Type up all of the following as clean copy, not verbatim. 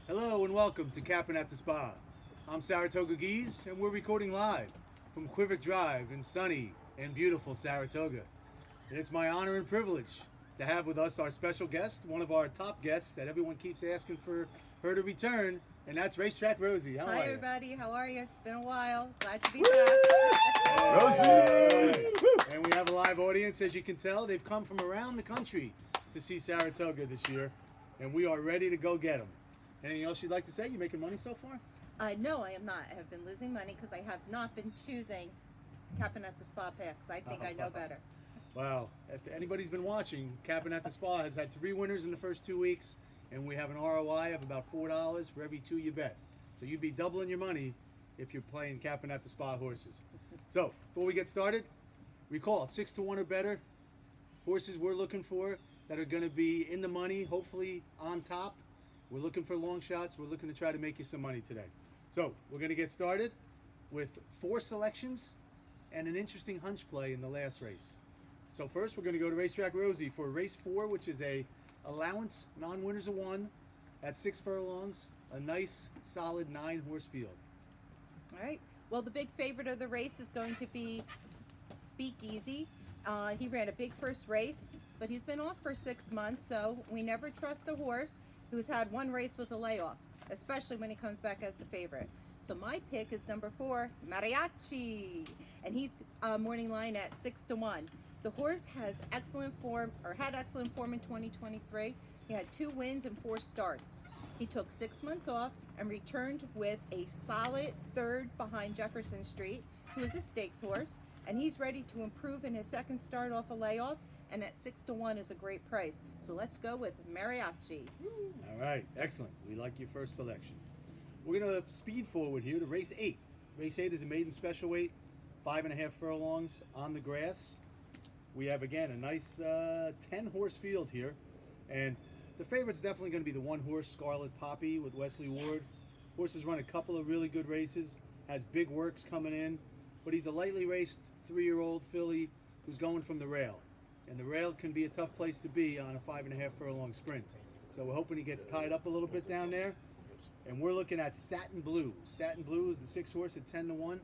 Hello and welcome to Capoin at the Spa. I'm Saratoga Geeze and we're recording live from Quivic Drive in sunny and beautiful Saratoga. And it's my honor and privilege to have with us our special guest, one of our top guests that everyone keeps asking for her to return, and that's Racetrack Rosie. How are Hi you? everybody, how are you? It's been a while. Glad to be back. Rosie! And we have a live audience, as you can tell. They've come from around the country to see Saratoga this year, and we are ready to go get them. Anything else you'd like to say? You making money so far? No, I am not. I have been losing money because I have not been choosing Capping at the Spa picks. I think I know better. Wow. If anybody's been watching, Capping at the Spa has had 3 winners in the first 2 weeks, and we have an ROI of about $4 for every 2 you bet. So you'd be doubling your money if you're playing Capping at the Spa horses. So, before we get started, recall 6 to 1 or better horses we're looking for that are going to be in the money, hopefully on top. We're looking for long shots. We're looking to try to make you some money today. So we're going to get started with 4 selections and an interesting hunch play in the last race. So first we're going to go to Racetrack Rosie for race 4, which is a allowance non-winners of 1 at 6 furlongs, a nice solid 9-horse field. All right. Well, the big favorite of the race is going to be Speakeasy. He ran a big first race, but he's been off for 6 months, so we never trust a horse who's had 1 race with a layoff, especially when he comes back as the favorite. So my pick is number 4, Mariachi, and he's morning line at 6 to 1. The horse has excellent form, or had excellent form in 2023. He had 2 wins and 4 starts. He took 6 months off and returned with a solid 3rd behind Jefferson Street, who is a stakes horse, and he's ready to improve in his 2nd start off a layoff, and at 6 to 1 is a great price. So let's go with Mariachi. All right, excellent. We like your first selection. We're going to speed forward here to race 8. Race 8 is a maiden special weight, 5.5 furlongs on the grass. We have, again, a nice 10-horse field here. And the favorite's definitely going to be the 1-horse Scarlet Poppy with Wesley Ward. Horse has run a couple of really good races, has big works coming in, but he's a lightly raced 3-year-old filly who's going from the rail. And the rail can be a tough place to be on a 5.5 furlong sprint. So we're hoping he gets tied up a little bit down there. And we're looking at Satin Blue. Satin Blue is the 6 horse at 10 to 1.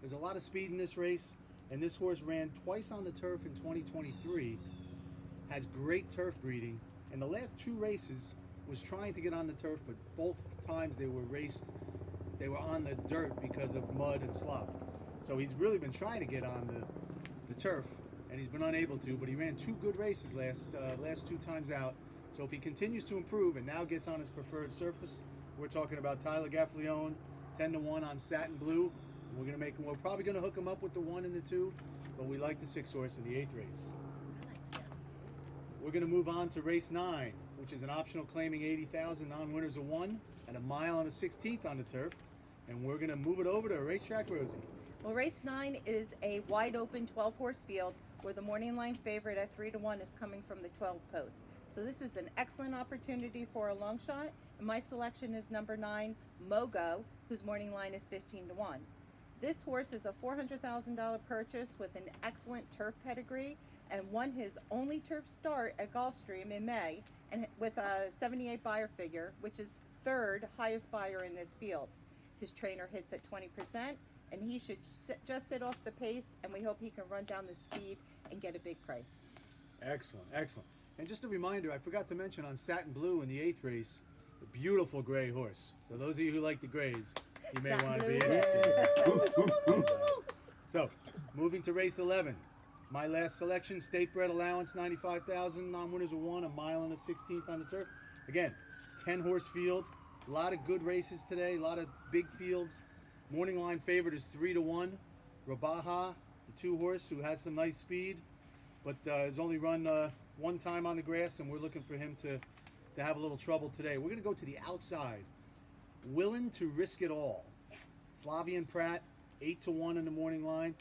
There's a lot of speed in this race. And this horse ran twice on the turf in 2023. Has great turf breeding. And the last 2 races was trying to get on the turf, but both times they were on the dirt because of mud and slop. So he's really been trying to get on the turf, and he's been unable to, but he ran 2 good races last 2 times out. So if he continues to improve and now gets on his preferred surface, we're talking about Tyler Gaffleone, 10 to 1 on Satin Blue. We're probably gonna hook him up with the 1 and the 2, but we like the 6 horse in the 8th race. We're gonna move on to race 9, which is an optional claiming 80,000 non-winners of 1 at 1 mile and a 16th on the turf. And we're gonna move it over to Racetrack Rosie. Well, race 9 is a wide open 12-horse field where the morning line favorite at 3 to 1 is coming from the 12 post. So this is an excellent opportunity for a long shot. And my selection is number 9, Mogo, whose morning line is 15 to 1. This horse is a $400,000 purchase with an excellent turf pedigree and won his only turf start at Gulfstream in May, and with a 78 buyer figure, which is 3rd highest buyer in this field. His trainer hits at 20%, and he should just sit off the pace, and we hope he can run down the speed and get a big price. Excellent, excellent. And just a reminder, I forgot to mention on Satin Blue in the 8th race, a beautiful gray horse. So those of you who like the grays, you may Satin want to be Blue. interested. So, moving to race 11. My last selection, state bred allowance, 95,000, non-winners of 1, 1 mile and a 16th on the turf. Again, 10-horse field, a lot of good races today, a lot of big fields. Morning line favorite is 3 to 1. Rabaha, the 2 horse who has some nice speed, but has only run 1 time on the grass, and we're looking for him to have a little trouble today. We're going to go to the outside. Willing to Risk It All. Yes. Flavian Pratt, 8 to 1 in the morning line.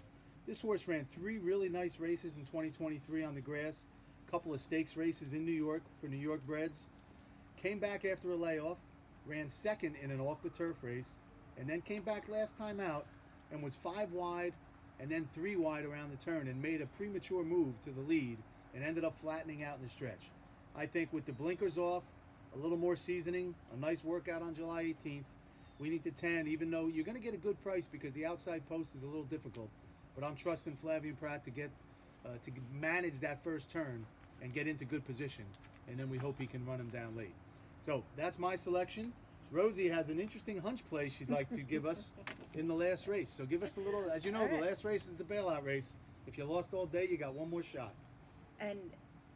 This horse ran 3 really nice races in 2023 on the grass. A couple of stakes races in New York for New York breds. Came back after a layoff, ran 2nd in an off-the-turf race, and then came back last time out and was 5 wide and then 3 wide around the turn and made a premature move to the lead and ended up flattening out in the stretch. I think with the blinkers off, a little more seasoning, a nice workout on July 18th. We think the 10, even though you're going to get a good price because the outside post is a little difficult, but I'm trusting Flavian Pratt to get to manage that first turn and get into good position, and then we hope he can run him down late. So that's my selection. Rosie has an interesting hunch play she'd like to give us in the last race. So give us a little, as you know, the last race is the bailout race. If you lost all day, you got one more shot. And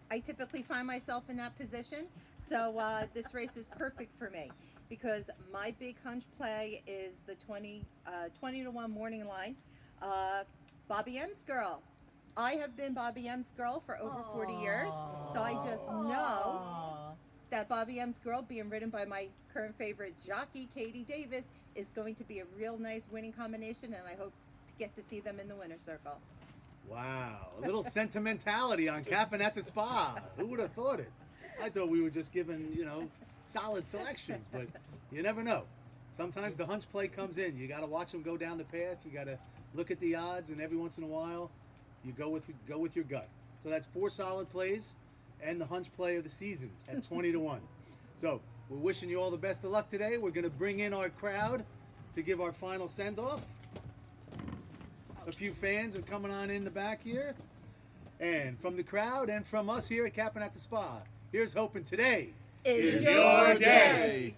I typically find myself in that position, so this race is perfect for me because my big hunch play is the 20 to 1 morning line. Bobby M's girl. I have been Bobby M's girl for over 40 years, so I just know that Bobby M's girl, being ridden by my current favorite jockey, Katie Davis, is going to be a real nice winning combination, and I hope to get to see them in the winner's circle. Wow, a little sentimentality on Capoin at the Spa. Who would have thought it? I thought we were just giving, solid selections, but you never know. Sometimes the hunch play comes in. You got to watch them go down the path. You got to look at the odds, and every once in a while, you go with your gut. So that's 4 solid plays and the hunch play of the season at 20 to 1. So we're wishing you all the best of luck today. We're going to bring in our crowd to give our final send-off. A few fans are coming on in the back here. And from the crowd and from us here at Capoin at the Spa, here's hoping today is your day.